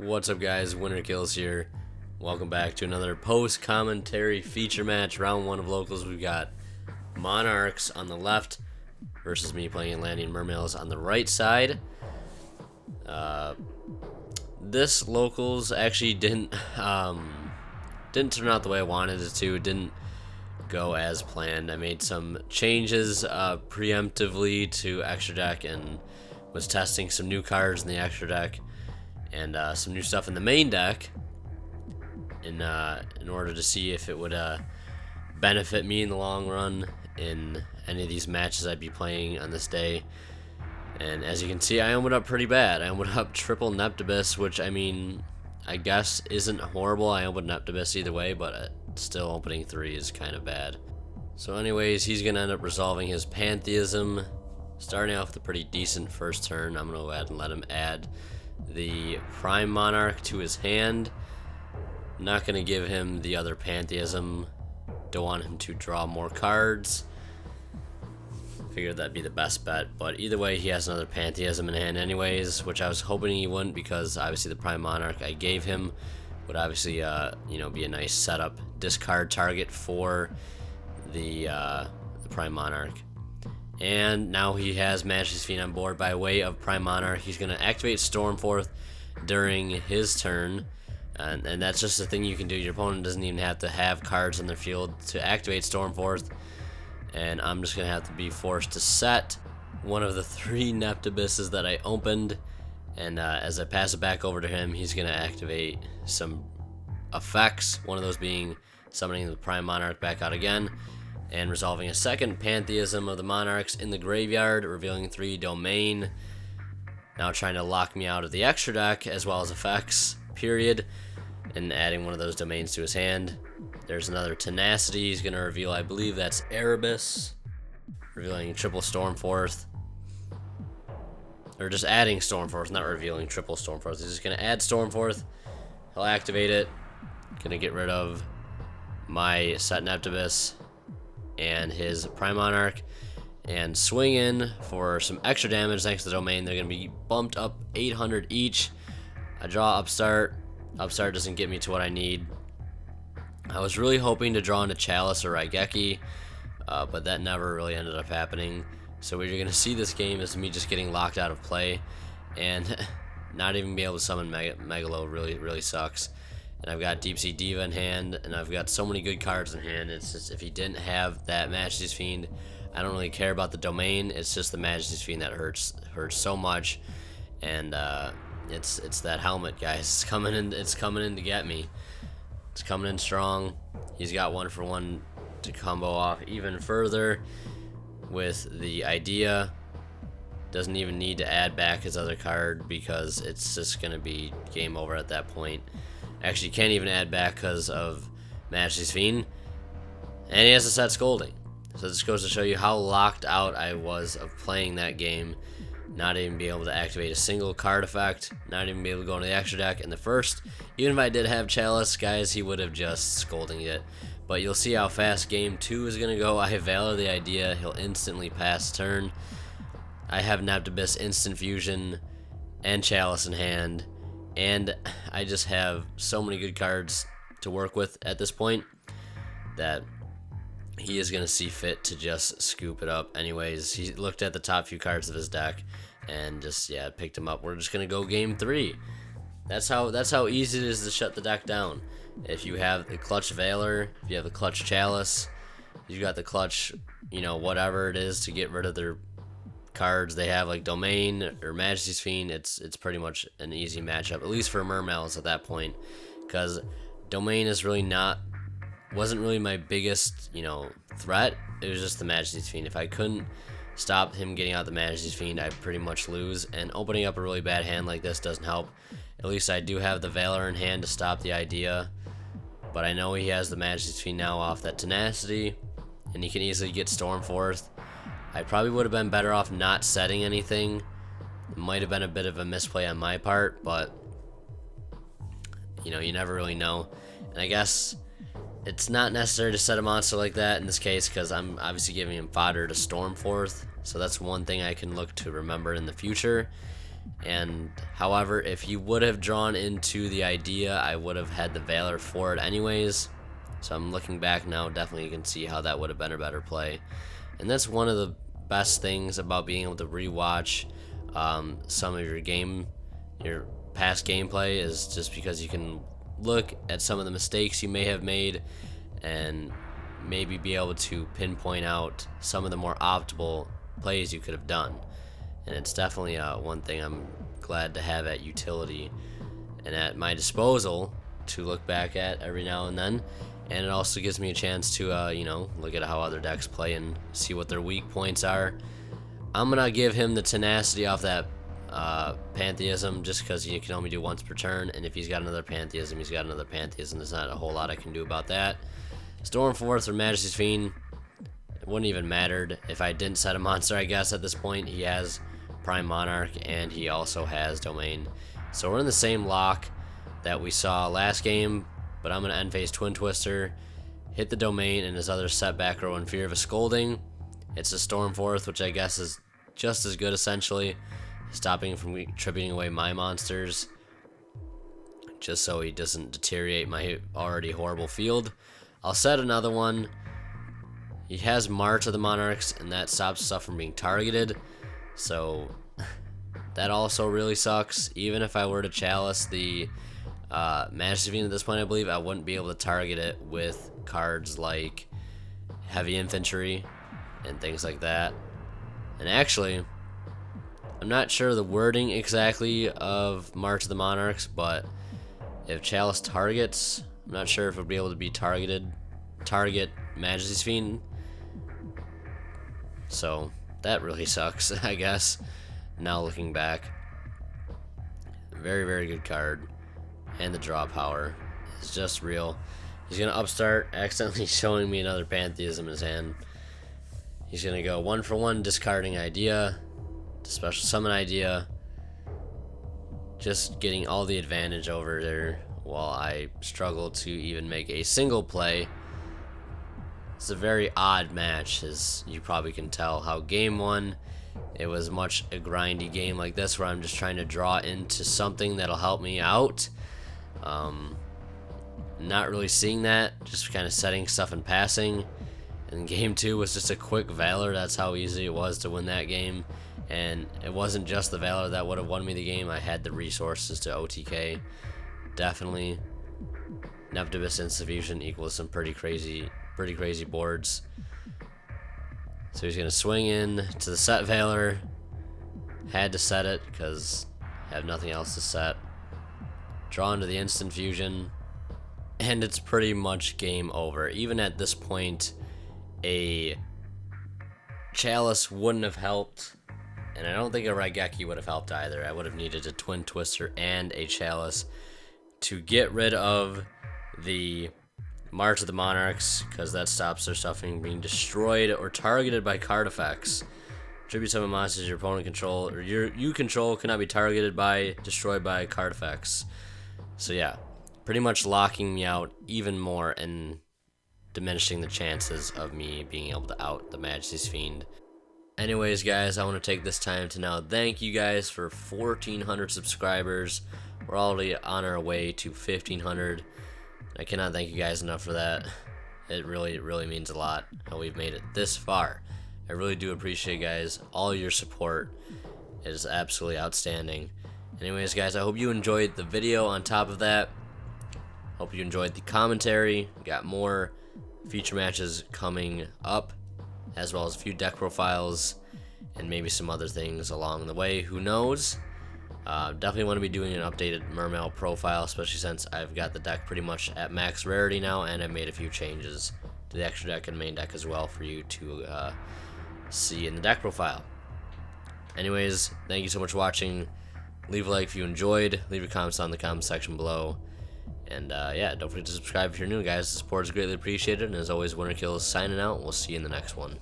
What's up, guys? Winner Kills here. Welcome back to another post-commentary feature match. Round 1 of locals. We've got Monarchs on the left versus me playing Atlantean Mermails on the right side. This locals actually didn't turn out the way I wanted it to. It didn't go as planned. I made some changes preemptively to extra deck and was testing some new cards in the extra deck and some new stuff in the main deck in order to see if it would benefit me in the long run in any of these matches I'd be playing on this day. And as you can see, I opened up pretty bad. I opened up triple Neptibus, which, I mean, I guess isn't horrible. I opened Neptibus either way, but still opening 3 is kind of bad. So anyways, he's going to end up resolving his Pantheism, starting off with a pretty decent first turn. I'm going to go ahead and let him add the Prime Monarch to his hand. Not going to give him the other Pantheism. Don't want him to draw more cards. Figured that'd be the best bet, but either way, he has another Pantheism in hand anyways, which I was hoping he wouldn't, because obviously the Prime Monarch I gave him would obviously be a nice setup discard target for the Prime Monarch. And now he has Majesty's Fiend on board by way of Prime Monarch. He's going to activate Stormforth during his turn, and that's just the thing you can do. Your opponent doesn't even have to have cards on their field to activate Stormforth. And I'm just going to have to be forced to set one of the 3 Neptibuses that I opened. And as I pass it back over to him, he's going to activate some effects. One of those being summoning the Prime Monarch back out again. And resolving a second Pantheism of the Monarchs in the graveyard, revealing 3 Domain. Now trying to lock me out of the extra deck as well as effects, period. And adding one of those domains to his hand. There's another Tenacity. He's going to reveal, I believe that's Erebus. Revealing triple Stormforth. Or just adding Stormforth, not revealing triple Stormforth. He's just going to add Stormforth. He'll activate it. Going to get rid of my set Neptibus and his Prime Monarch. And swing in for some extra damage thanks to the domain. They're going to be bumped up 800 each. I draw Upstart. Upstart doesn't get me to what I need. I was really hoping to draw into Chalice or Raigeki, but that never really ended up happening. So what you're going to see this game is me just getting locked out of play, and not even be able to summon Megalo really sucks. And I've got Deep Sea Diva in hand, and I've got so many good cards in hand. It's just, if he didn't have that Majesty's Fiend, I don't really care about the domain. It's just the Majesty's Fiend that hurts so much. And it's that helmet, guys. It's coming in to get me. It's coming in strong. He's got 1-for-1 to combo off even further with the idea. Doesn't even need to add back his other card because it's just going to be game over at that point. Actually, can't even add back because of Majesty's Fiend. And he has a set Scolding. So this goes to show you how locked out I was of playing that game. Not even be able to activate a single card effect, not even be able to go into the extra deck. And the first, even if I did have Chalice, guys, he would have just Scolding it. But you'll see how fast game 2 is going to go. I Valor the idea. He'll instantly pass turn. I have Neptibus, Instant Fusion, and Chalice in hand. And I just have so many good cards to work with at this point that he is going to see fit to just scoop it up. Anyways, he looked at the top few cards of his deck and just, picked him up. We're just going to go game 3. That's how easy it is to shut the deck down. If you have the clutch Valor, if you have the clutch Chalice, you got the clutch, whatever it is to get rid of their cards they have, like Domain or Majesty's Fiend, it's pretty much an easy matchup, at least for Mermails at that point, because Domain is really wasn't really my biggest, threat. It was just the Majesty's Fiend. If I couldn't stop him getting out the Majesty's Fiend, I'd pretty much lose, and opening up a really bad hand like this doesn't help. At least I do have the Valor in hand to stop the idea, but I know he has the Majesty's Fiend now off that Tenacity, and he can easily get Stormforth. I probably would have been better off not setting anything. It might have been a bit of a misplay on my part, but you never really know. And I guess it's not necessary to set a monster like that in this case, because I'm obviously giving him fodder to Stormforth. So that's one thing I can look to remember in the future. And however, if he would have drawn into the idea, I would have had the Valor for it anyways. So I'm looking back now, definitely you can see how that would have been a better play. And that's one of the best things about being able to rewatch some of your past gameplay, is just because you can look at some of the mistakes you may have made and maybe be able to pinpoint out some of the more optimal plays you could have done. And it's definitely one thing I'm glad to have at utility and at my disposal to look back at every now and then. And it also gives me a chance to look at how other decks play and see what their weak points are. I'm gonna give him the tenacity off that pantheism, just because he can only do once per turn, and if he's got another pantheism, he's got another pantheism. There's not a whole lot I can do about that. Stormforth or Majesty's Fiend, it wouldn't even mattered if I didn't set a monster, I guess. At this point, he has Prime Monarch and he also has Domain, so we're in the same lock that we saw last game. But I'm gonna end phase Twin Twister, hit the Domain and his other setback row in fear of a scolding. It's a Stormforth, which I guess is just as good, essentially, stopping him from tripping away my monsters, just so he doesn't deteriorate my already horrible field. I'll set another one. He has March of the Monarchs, and that stops stuff from being targeted, so that also really sucks. Even if I were to chalice the Majesty Fiend at this point, I believe I wouldn't be able to target it with cards like Heavy Infantry and things like that. And actually, I'm not sure the wording exactly of March of the Monarchs, but if Chalice targets, I'm not sure if it would be able to be target Majesty's Fiend. So that really sucks, I guess, now looking back. Very, very good card. And the draw power is just real. He's going to upstart, accidentally showing me another Pantheism in his hand. He's going to go 1-for-1, discarding idea, special summon idea, just getting all the advantage over there while I struggle to even make a single play. It's a very odd match, as you probably can tell. How game one, it was much a grindy game like this, where I'm just trying to draw into something that'll help me out. Not really seeing that, just kind of setting stuff and passing. And game two was just a quick Valor. That's how easy it was to win that game. And it wasn't just the Valor that would have won me the game. I had the resources to OTK. Definitely. Neptibus Insuffusion equals some pretty crazy boards. So he's gonna swing in to the set Valor. Had to set it because I have nothing else to set. Draw into the instant fusion, and it's pretty much game over. Even at this point, a Chalice wouldn't have helped, and I don't think a Raigeki would have helped either. I would have needed a Twin Twister and a Chalice to get rid of the March of the Monarchs, because that stops their stuff from being destroyed or targeted by card effects. Tribute summon monsters your opponent control or you control cannot be targeted by, destroyed by card effects. So yeah, pretty much locking me out even more and diminishing the chances of me being able to out the Majesty's Fiend. Anyways, guys, I want to take this time to now thank you guys for 1,400 subscribers. We're already on our way to 1,500. I cannot thank you guys enough for that. It really means a lot how we've made it this far. I really do appreciate, guys, all your support. It is absolutely outstanding. Anyways, guys, I hope you enjoyed the video. On top of that, hope you enjoyed the commentary. We got more feature matches coming up, as well as a few deck profiles and maybe some other things along the way. Who knows? Definitely want to be doing an updated Mermail profile, especially since I've got the deck pretty much at max rarity now, and I've made a few changes to the extra deck and main deck as well for you to see in the deck profile. Anyways, thank you so much for watching. Leave a like if you enjoyed. Leave your comments down in the comment section below. And yeah, don't forget to subscribe if you're new, guys. The support is greatly appreciated. And as always, Winter Kills signing out. We'll see you in the next one.